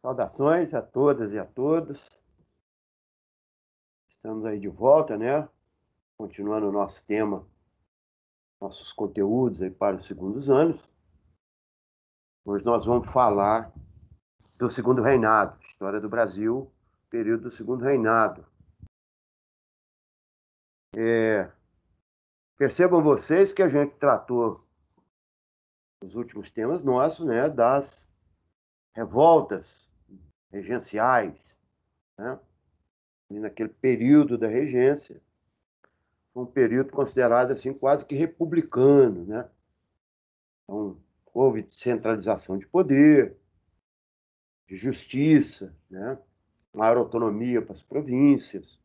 Saudações a todas e a todos. Estamos aí de volta, né? Continuando o nosso tema, nossos conteúdos aí para os segundos anos. Hoje nós vamos falar do Segundo Reinado, história do Brasil, período do Segundo Reinado. Percebam vocês que a gente tratou nos últimos temas nossos, né, das revoltas regenciais, né? E naquele período da regência, foi um período considerado assim quase que republicano, né? Então, houve descentralização de poder, de justiça, né? Maior autonomia para as províncias,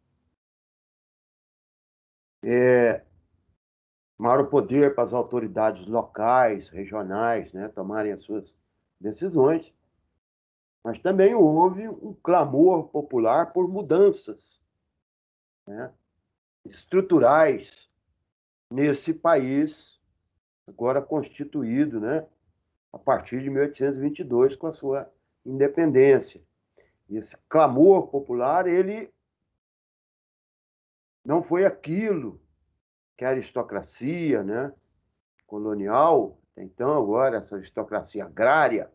maior poder para as autoridades locais, regionais, né? Tomarem as suas decisões. Mas também houve um clamor popular por mudanças, né, estruturais nesse país agora constituído, né, a partir de 1822 com a sua independência. E esse clamor popular, ele não foi aquilo que a aristocracia, né, colonial, então agora essa aristocracia agrária,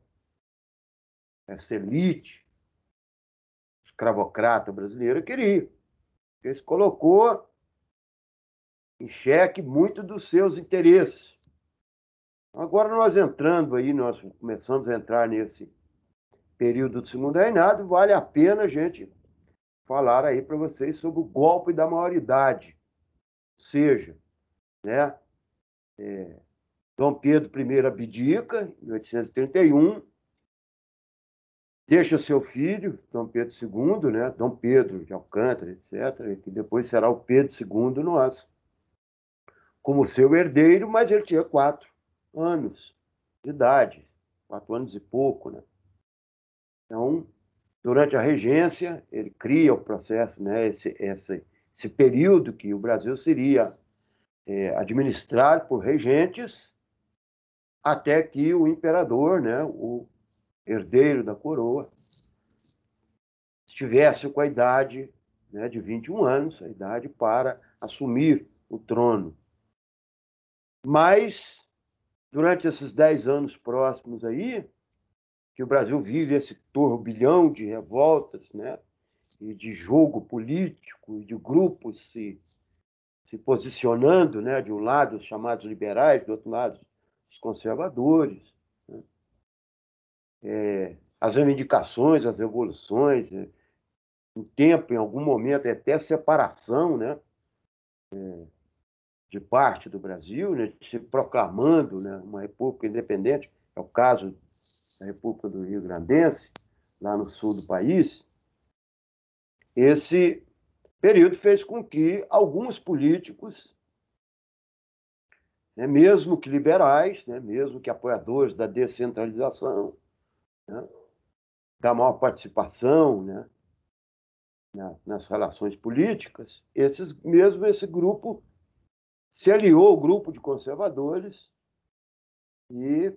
essa elite escravocrata brasileira queria. Porque isso colocou em xeque muito dos seus interesses. Agora nós começamos a entrar nesse período do Segundo Reinado, vale a pena a gente falar aí para vocês sobre o golpe da maioridade. Ou seja, né, Dom Pedro I abdica, em 1831, deixa seu filho, Dom Pedro II, né, Dom Pedro de Alcântara, etc., que depois será o Pedro II nosso, como seu herdeiro, mas ele tinha 4 anos de idade, 4 anos e pouco, né? Então, durante a regência, ele cria o processo, né, esse período que o Brasil seria administrado por regentes, até que o imperador, né, o herdeiro da coroa, estivesse com a idade, né, de 21 anos, a idade para assumir o trono. Mas, durante esses 10 anos próximos aí, que o Brasil vive esse turbilhão de revoltas, né, e de jogo político, e de grupos se posicionando, né, de um lado os chamados liberais, do outro lado os conservadores, né? As reivindicações, as revoluções, né? Um tempo, em algum momento, até separação, né, de parte do Brasil, né, se proclamando, né, uma república independente, é o caso da República do Rio Grandense, lá no sul do país. Esse período fez com que alguns políticos, né, mesmo que liberais, né, mesmo que apoiadores da descentralização, né, da maior participação, né, nas relações políticas, esse grupo se aliou ao grupo de conservadores e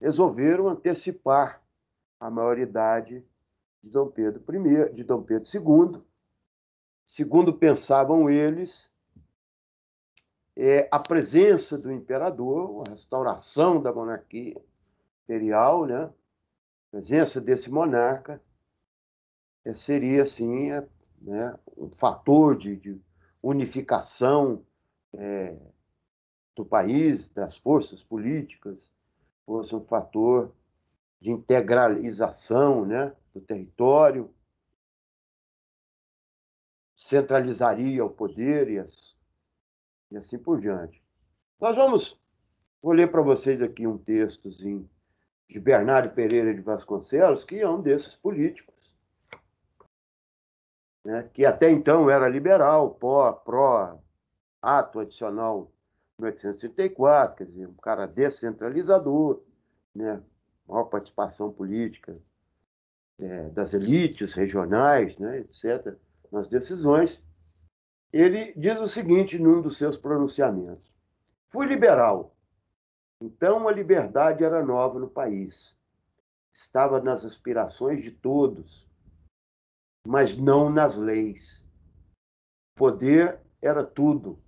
resolveram antecipar a maioridade de Dom Pedro I, de Dom Pedro II. Segundo pensavam eles, a presença do imperador, a restauração da monarquia imperial, né, a presença desse monarca, seria, assim, né, um fator de unificação do país, das forças políticas, fosse um fator de integralização, né, do território, centralizaria o poder e assim por diante. Vou ler para vocês aqui um textozinho de Bernardo Pereira de Vasconcelos, que é um desses políticos, né, que até então era liberal, pró-ato adicional 1834, quer dizer, um cara descentralizador, né, maior participação política das elites regionais, né, etc., nas decisões. Ele diz o seguinte num dos seus pronunciamentos: fui liberal, então a liberdade era nova no país. estava nas aspirações de todos, mas não nas leis. Poder era tudo.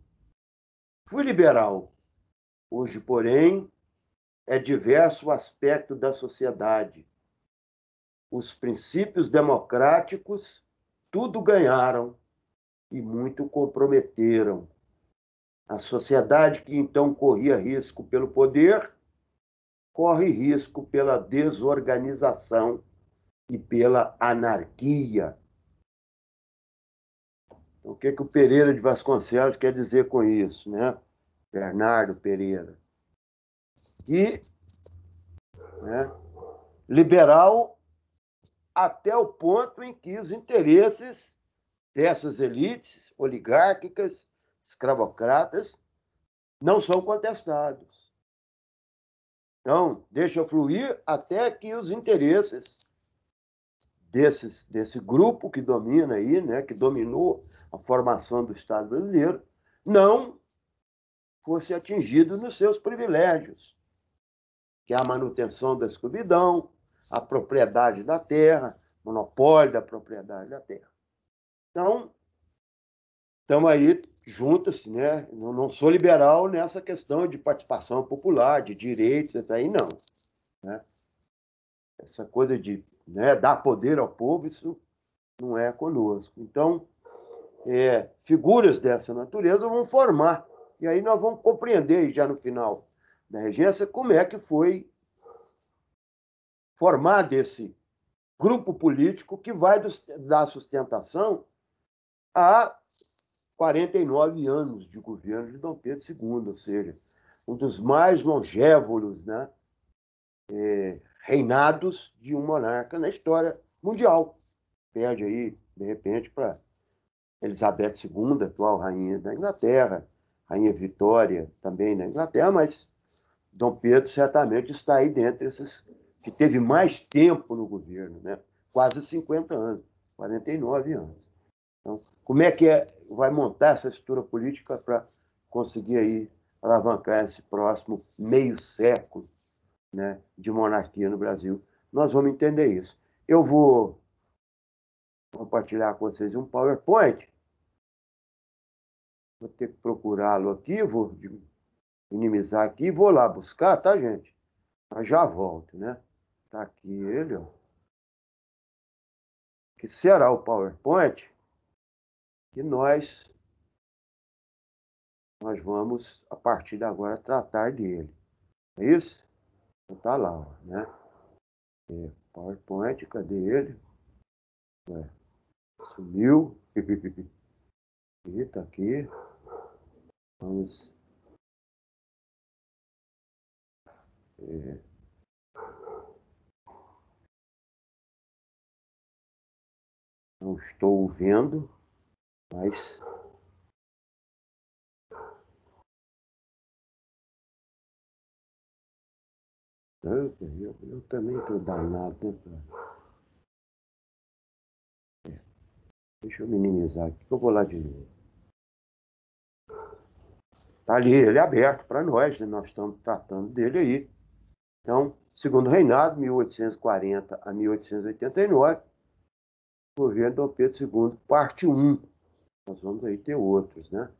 Fui liberal. Hoje, porém, é diverso o aspecto da sociedade. Os princípios democráticos tudo ganharam e muito comprometeram. A sociedade que então corria risco pelo poder, corre risco pela desorganização e pela anarquia. Então, o que o Pereira de Vasconcelos quer dizer com isso, né? Bernardo Pereira. Que, né, liberal até o ponto em que os interesses dessas elites oligárquicas, escravocratas, não são contestados. Então, deixa fluir até que os interesses desse grupo que domina aí, né, que dominou a formação do Estado brasileiro, não fosse atingido nos seus privilégios, que é a manutenção da escravidão, a propriedade da terra, monopólio da propriedade da terra. Então, estamos aí juntos, né? Não sou liberal nessa questão de participação popular, de direitos, isso aí não. Né? Essa coisa de, né, dar poder ao povo, isso não é conosco. Então, figuras dessa natureza vão formar. E aí nós vamos compreender, já no final da regência, como é que foi formado esse grupo político que vai dar sustentação a 49 anos de governo de Dom Pedro II, ou seja, um dos mais longevos, né, reinados de um monarca na história mundial. Perde aí, de repente, para Elizabeth II, atual rainha da Inglaterra, rainha Vitória também na Inglaterra, mas Dom Pedro certamente está aí dentre esses que teve mais tempo no governo, né? Quase 50 anos, 49 anos. Então, como é que vai montar essa estrutura política para conseguir aí alavancar esse próximo meio século, né, de monarquia no Brasil? Nós vamos entender isso. Eu vou compartilhar com vocês um PowerPoint. Vou ter que procurá-lo aqui, vou minimizar aqui e vou lá buscar, tá, gente? Mas já volto, né? Tá aqui ele, ó. Que será o PowerPoint que nós vamos, a partir de agora, tratar dele. É isso? Então tá lá, ó, né? PowerPoint, cadê ele? Ué, sumiu. E tá aqui. Vamos. É, não estou vendo, mas. Eu também estou danado, né? Deixa eu minimizar aqui, que eu vou lá de novo. Está ali, ele é aberto para nós, né? Nós estamos tratando dele aí. Então, segundo reinado, 1840 a 1889, governo Dom Pedro II, parte 1. Nós vamos aí ter outros, né?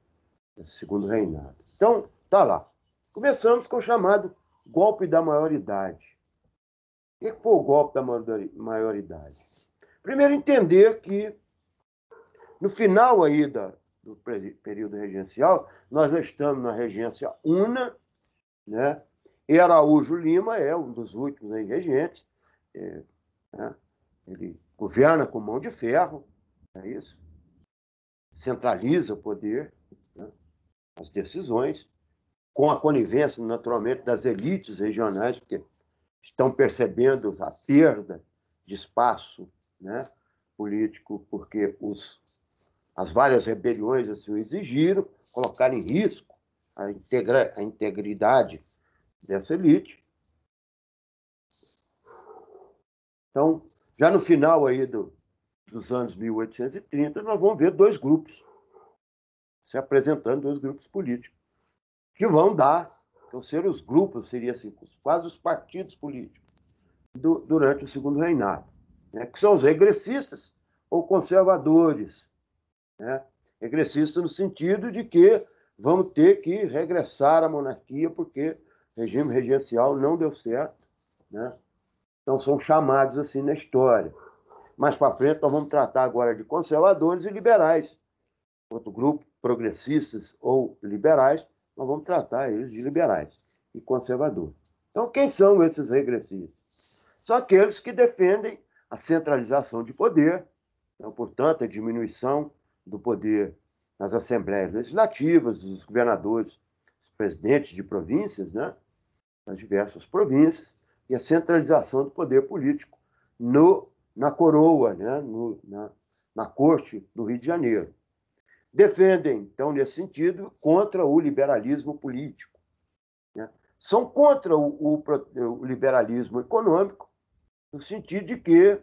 Segundo reinado. Então, tá lá. Começamos com o chamado golpe da maioridade. O que foi o golpe da maioridade? Primeiro, entender que no final aí do período regencial, nós estamos na regência una, né? E Araújo Lima é um dos últimos aí regentes, né? Ele governa com mão de ferro, é isso, centraliza o poder, né? As decisões, com a conivência, naturalmente, das elites regionais, porque estão percebendo a perda de espaço, né, político, porque as várias rebeliões assim o exigiram, colocaram em risco a integridade dessa elite. Então, já no final aí dos anos 1830, nós vamos ver dois grupos se apresentando, dois grupos políticos, que vão dar, então ser os grupos, seria assim, quase os partidos políticos, durante o Segundo Reinado, né? Que são os regressistas ou conservadores, né? Regressistas no sentido de que vamos ter que regressar à monarquia porque o regime regencial não deu certo, né? Então são chamados assim na história. Mais para frente nós vamos tratar agora de conservadores e liberais. Outro grupo, progressistas ou liberais, nós vamos tratar eles de liberais e conservadores. Então, quem são esses regressistas? São aqueles que defendem a centralização de poder, então, portanto, a diminuição do poder nas assembleias legislativas, dos governadores, dos presidentes de províncias, né, nas diversas províncias, e a centralização do poder político na coroa, né, na corte do Rio de Janeiro. Defendem, então, nesse sentido, contra o liberalismo político, né? São contra o liberalismo econômico, no sentido de que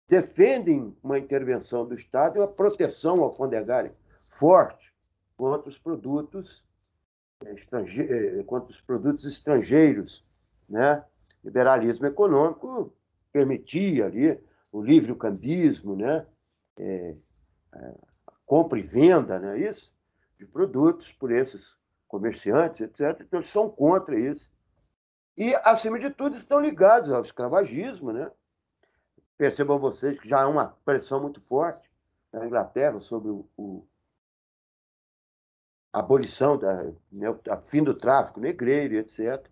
defendem uma intervenção do Estado e uma proteção alfandegária forte contra os produtos estrangeiros, né? Liberalismo econômico permitia ali o livre-cambismo, né? Compra e venda, né? Isso, de produtos por esses comerciantes, etc. Então, eles são contra isso. E, acima de tudo, estão ligados ao escravagismo, né? Percebam vocês que já há uma pressão muito forte na Inglaterra sobre a abolição, a fim do tráfico negreiro, etc.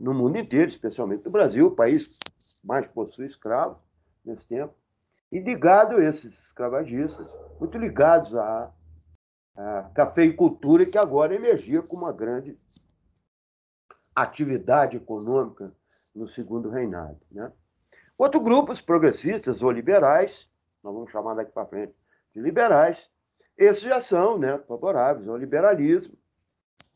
No mundo inteiro, especialmente no Brasil, o país que mais possui escravos nesse tempo. E ligado a esses escravagistas, muito ligados à cafeicultura, que agora emergia como uma grande atividade econômica no Segundo Reinado, né? Outro grupo, os progressistas ou liberais, nós vamos chamar daqui para frente de liberais, esses já são, né, favoráveis ao liberalismo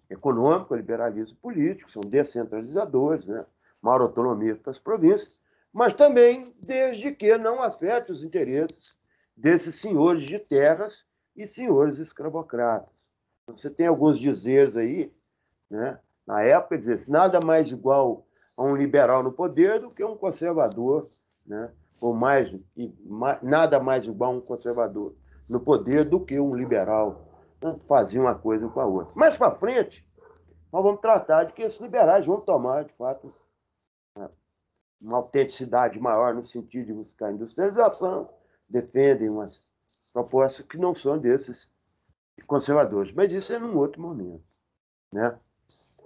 econômico, ao liberalismo político, são descentralizadores, né, maior autonomia para as províncias, mas também desde que não afete os interesses desses senhores de terras e senhores escravocratas. Você tem alguns dizeres aí, né, na época, dizer nada mais igual a um liberal no poder do que um conservador, né? Ou nada mais igual a um conservador no poder do que um liberal. Tanto fazia uma coisa com a outra. Mais para frente, nós vamos tratar de que esses liberais vão tomar, de fato, uma autenticidade maior no sentido de buscar industrialização, defendem umas propostas que não são desses conservadores. Mas isso é num outro momento, né?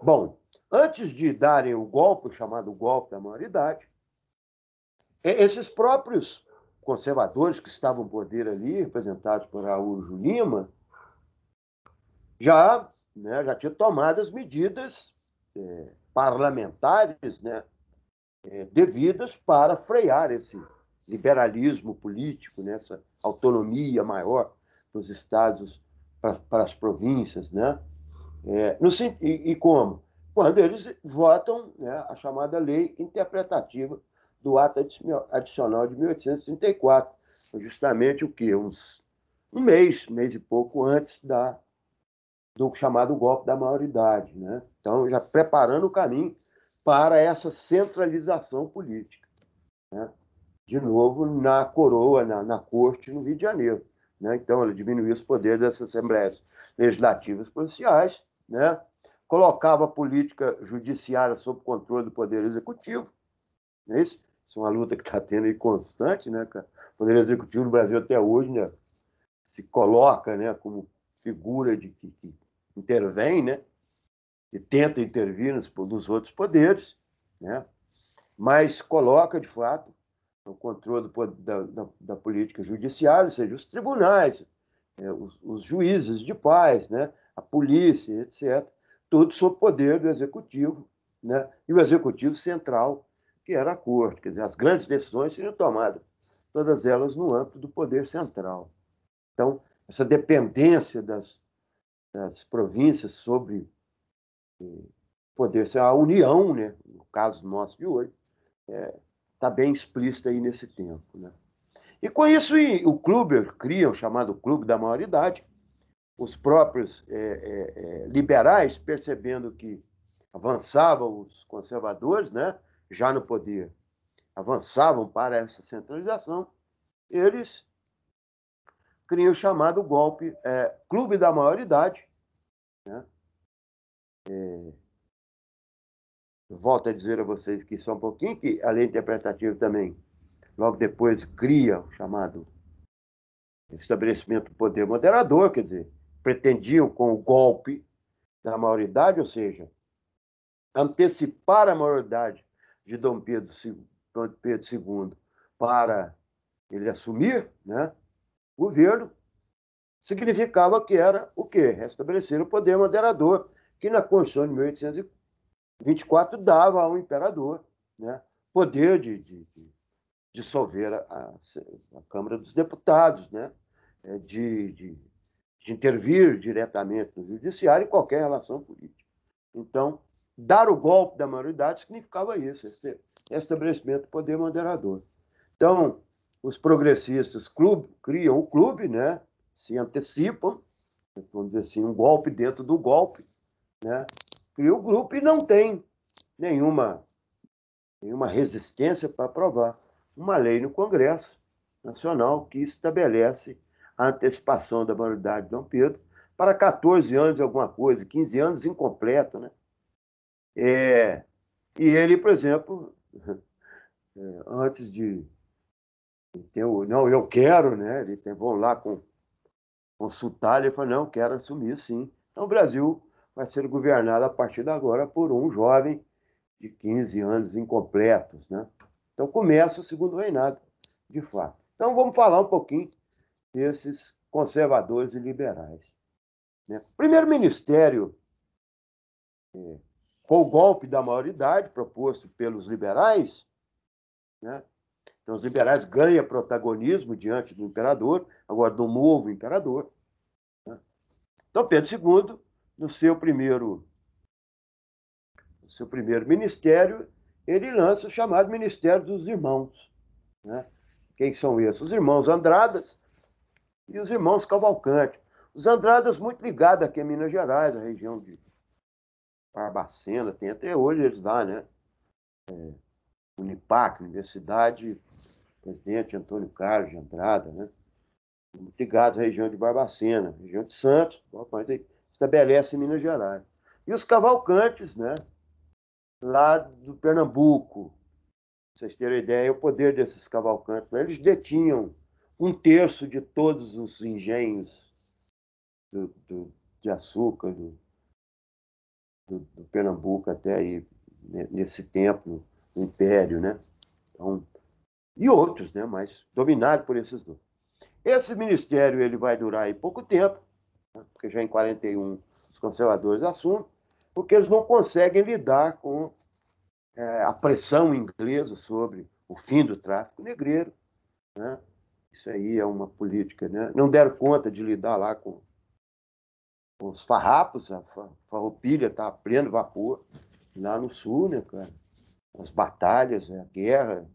Bom, antes de darem o golpe, o chamado golpe da maioridade, esses próprios conservadores que estavam no poder ali, representados por Araújo Lima, já tinham tomado as medidas parlamentares, né, devidas para frear esse liberalismo político, né, essa autonomia maior dos estados para as províncias, né? E como? Quando eles votam, né, a chamada lei interpretativa do ato adicional de 1834, justamente o quê? Um mês e pouco antes do chamado golpe da maioridade, né? Então, já preparando o caminho para essa centralização política, né? De novo, na coroa, na corte, no Rio de Janeiro, né? Então, ele diminuiu os poderes dessas assembleias legislativas provinciais, né? Colocava a política judiciária sob controle do Poder Executivo, não é isso? Isso é uma luta que está tendo aí constante, né, cara? O Poder Executivo no Brasil até hoje, né, se coloca, né, como figura que intervém, né, e tenta intervir nos outros poderes, né, mas coloca, de fato, o controle da política judiciária, ou seja, os tribunais, os juízes de paz, né, a polícia, etc., tudo sob poder do executivo, né, e o executivo central, que era a corte. Quer dizer, as grandes decisões seriam tomadas, todas elas no âmbito do poder central. Então, essa dependência das províncias sobre poder ser a união, né, no caso nosso de hoje, está bem explícita aí nesse tempo, né? E com isso, o clube cria o chamado Clube da Maioridade. Os próprios liberais, percebendo que avançavam os conservadores, né, já no poder, avançavam para essa centralização, eles criam o chamado golpe Clube da Maioridade, né? Eu volto a dizer a vocês que só um pouquinho, que a lei interpretativa também, logo depois, cria o chamado estabelecimento do poder moderador, quer dizer, pretendiam com o golpe da maioridade, ou seja, antecipar a maioridade de Dom Pedro II para ele assumir, né, o governo, significava que era o quê? Restabelecer o poder moderador, que na Constituição de 1824 dava ao imperador, né, poder de dissolver a Câmara dos Deputados, né, de intervir diretamente no judiciário em qualquer relação política. Então, dar o golpe da maioridade significava isso, esse estabelecimento do poder moderador. Então, os progressistas criam o clube, né, se antecipam, vamos dizer assim, um golpe dentro do golpe, né, cria o grupo e não tem nenhuma resistência para aprovar uma lei no Congresso Nacional que estabelece a antecipação da maioridade de Dom Pedro para 14 anos, alguma coisa, 15 anos incompleto, né? E ele, por exemplo, antes de ter não, eu quero, né? Vão lá consultar, ele falou, não, quero assumir, sim. Então, o Brasil vai ser governado a partir de agora por um jovem de 15 anos incompletos, né? Então, começa o segundo reinado, de fato. Então, vamos falar um pouquinho desses conservadores e liberais, né? O primeiro ministério, com o golpe da maioridade proposto pelos liberais, né? Então, os liberais ganham protagonismo diante do imperador, agora do novo imperador, né? Então, Pedro II, no seu primeiro ministério, ele lança o chamado Ministério dos Irmãos, né? Quem são esses? Os irmãos Andradas e os irmãos Cavalcante. Os Andradas muito ligados aqui a Minas Gerais, a região de Barbacena, tem até hoje eles lá, né? Unipac, Universidade Presidente Antônio Carlos de Andrada, né? Muito ligados à região de Barbacena, região de Santos, estabelece em Minas Gerais. E os Cavalcantes, né? Lá do Pernambuco, pra vocês terem ideia, o poder desses Cavalcantes, né? Eles detinham um terço de todos os engenhos de açúcar do Pernambuco até aí, nesse tempo, no Império, né? Então, e outros, né? Mas dominado por esses dois. Esse ministério ele vai durar aí pouco tempo, né? Porque já em 41 os conservadores assumem, porque eles não conseguem lidar com a pressão inglesa sobre o fim do tráfico negreiro, né? Isso aí é uma política, né? Não deram conta de lidar lá com os farrapos, a farroupilha está a pleno vapor lá no sul, né, cara? As batalhas, a guerra,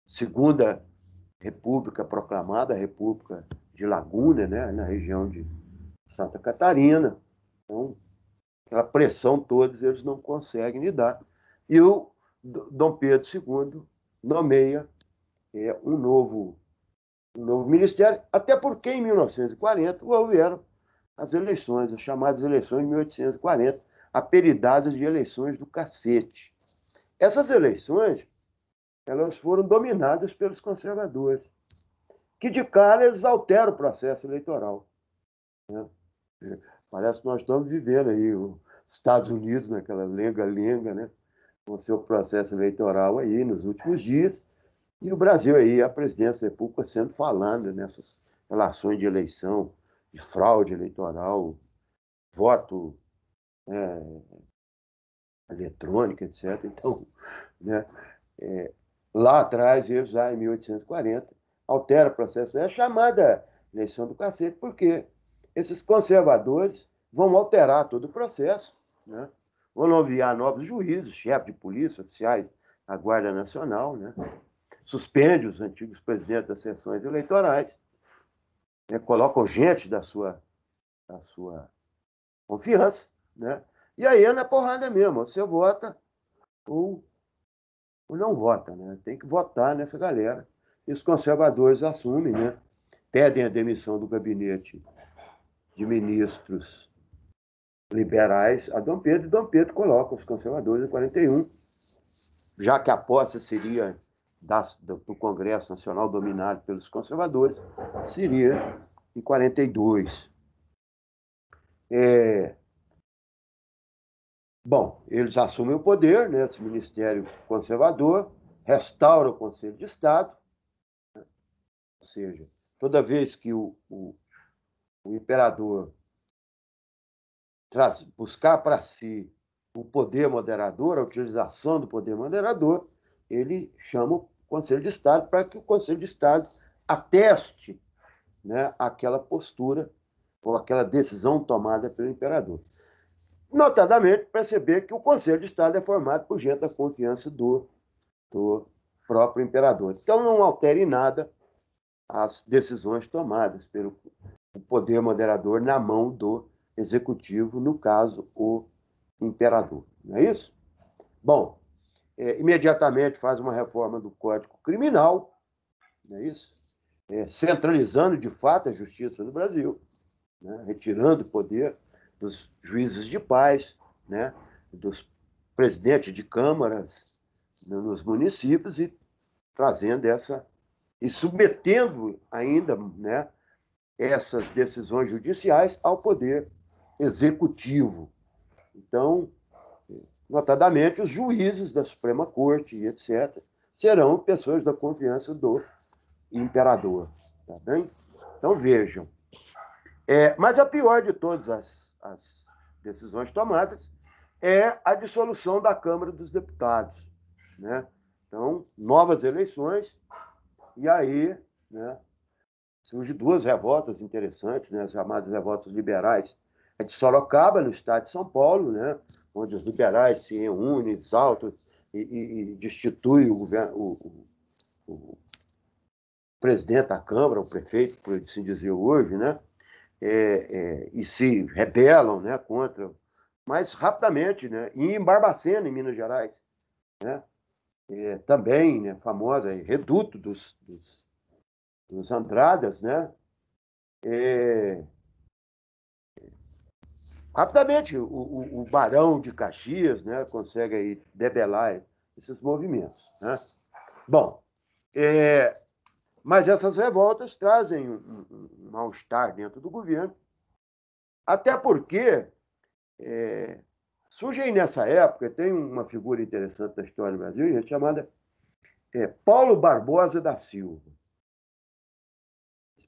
Segunda República proclamada, a República de Laguna, né, na região de Santa Catarina. Então, aquela pressão todos eles não conseguem lidar. E o Dom Pedro II nomeia um novo ministério, até porque em 1940 houveram as eleições, as chamadas eleições de 1840, apelidadas de eleições do cacete. Essas eleições elas foram dominadas pelos conservadores, que de cara eles alteram o processo eleitoral, né? Parece que nós estamos vivendo aí os Estados Unidos naquela lenga-lenga, né? Com o seu processo eleitoral aí nos últimos dias, e o Brasil aí, a presidência da República sendo falando nessas relações de eleição, de fraude eleitoral, voto eletrônica, etc. Então, né, lá atrás, eles já em 1840, altera o processo, é a chamada eleição do cacete, porque esses conservadores vão alterar todo o processo, né? Vão nomear novos juízes, chefes de polícia, oficiais da Guarda Nacional, né? Suspende os antigos presidentes das sessões eleitorais, né? Colocam gente da sua confiança, né? E aí é na porrada mesmo, você vota ou ou não vota, né? Tem que votar nessa galera. E os conservadores assumem, né? Pedem a demissão do gabinete de ministros liberais a Dom Pedro, e Dom Pedro coloca os conservadores em 41, já que a posse seria do Congresso Nacional dominado pelos conservadores, seria em 42. Bom, eles assumem o poder, né, esse ministério conservador, restaura o Conselho de Estado, né, ou seja, toda vez que o imperador buscar para si o poder moderador, a utilização do poder moderador, ele chama o Conselho de Estado para que o Conselho de Estado ateste, né, aquela postura ou aquela decisão tomada pelo imperador. Notadamente, perceber que o Conselho de Estado é formado por gente da confiança do próprio imperador. Então, não altere em nada as decisões tomadas pelo poder moderador na mão do executivo, no caso, o imperador. Não é isso? Bom, imediatamente faz uma reforma do Código Criminal, não é isso? Centralizando, de fato, a justiça no Brasil, né? Retirando o poder dos juízes de paz, né? Dos presidentes de câmaras nos municípios e trazendo e submetendo ainda, né, essas decisões judiciais ao poder executivo. Então, notadamente, os juízes da Suprema Corte e etc., serão pessoas da confiança do imperador. Tá bem? Então, vejam. Mas a pior de todas as decisões tomadas é a dissolução da Câmara dos Deputados, né? Então, novas eleições, e aí, né, surgem duas revoltas interessantes, né, as chamadas revoltas liberais. A de Sorocaba, no estado de São Paulo, né, onde os liberais se reúnem, exaltam e destituem o presidente da Câmara, o prefeito, por assim dizer hoje, né, e se rebelam, né, contra, mas rapidamente, né, e em Barbacena, em Minas Gerais, né, também, né, famosa, reduto dos Andradas, né, rapidamente o Barão de Caxias, né, consegue aí debelar esses movimentos, né. Bom, mas essas revoltas trazem um mal-estar dentro do governo, até porque surge aí nessa época, tem uma figura interessante da história do Brasil, chamada Paulo Barbosa da Silva.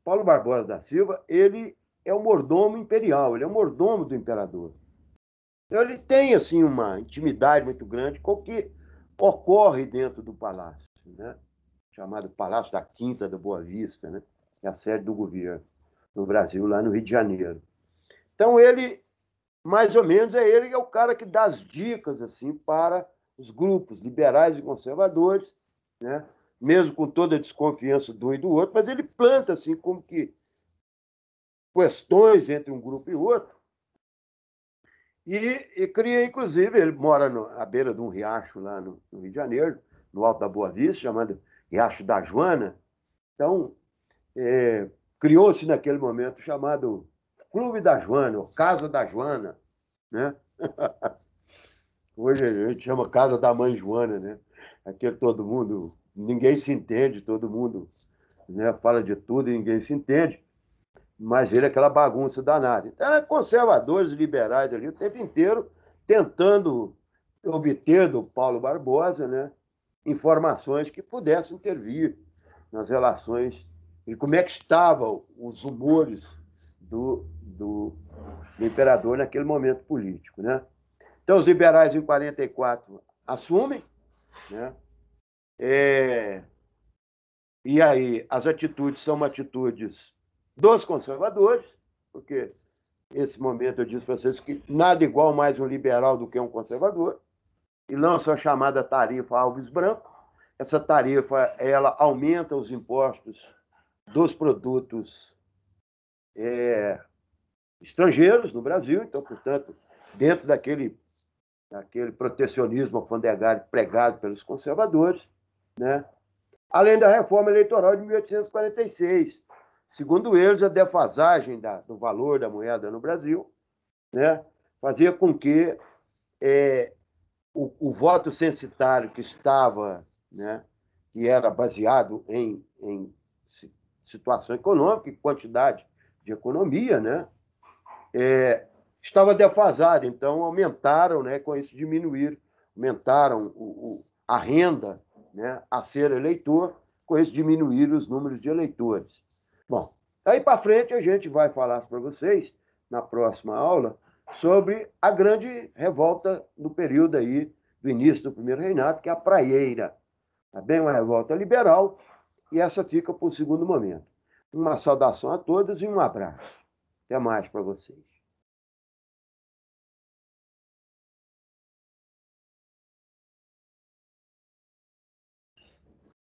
Paulo Barbosa da Silva, ele é o mordomo imperial, ele é o mordomo do imperador. Então, ele tem, assim, uma intimidade muito grande com o que ocorre dentro do palácio, né? Chamado Palácio da Quinta da Boa Vista, né? É a sede do governo no Brasil, lá no Rio de Janeiro. Então, ele, mais ou menos, ele que é o cara que dá as dicas assim, para os grupos liberais e conservadores, né? Mesmo com toda a desconfiança de um e do outro, mas ele planta assim, como que questões entre um grupo e outro, e cria, inclusive, ele mora à beira de um riacho lá no Rio de Janeiro, no Alto da Boa Vista, chamado Riacho da Joana. Então, criou-se naquele momento chamado Clube da Joana, ou Casa da Joana, né? Hoje a gente chama Casa da Mãe Joana, né? Aqui todo mundo, ninguém se entende, todo mundo, né, fala de tudo e ninguém se entende, mas vira aquela bagunça danada. Então, conservadores e liberais ali o tempo inteiro tentando obter do Paulo Barbosa, né, informações que pudessem intervir nas relações e como é que estavam os humores do imperador naquele momento político, né? Então, os liberais, em 44, assumem, né? E aí, as atitudes são atitudes dos conservadores, porque nesse momento eu disse para vocês que nada igual mais um liberal do que um conservador, e lança a chamada tarifa Alves Branco. Essa tarifa, ela aumenta os impostos dos produtos estrangeiros no Brasil, então, portanto, dentro daquele aquele protecionismo alfandegário pregado pelos conservadores, né? Além da reforma eleitoral de 1846. Segundo eles, a defasagem do valor da moeda no Brasil, né, fazia com que o voto censitário que estava, né, que era baseado em situação econômica e quantidade de economia, né, estava defasado. Então, aumentaram, né, com isso aumentaram a renda, né, a ser eleitor, com isso diminuíram os números de eleitores. Bom, aí para frente a gente vai falar para vocês, na próxima aula, sobre a grande revolta do período aí, do início do primeiro reinado, que é a praieira. Tá bem? Uma revolta liberal, e essa fica para o segundo momento. Uma saudação a todos e um abraço. Até mais para vocês.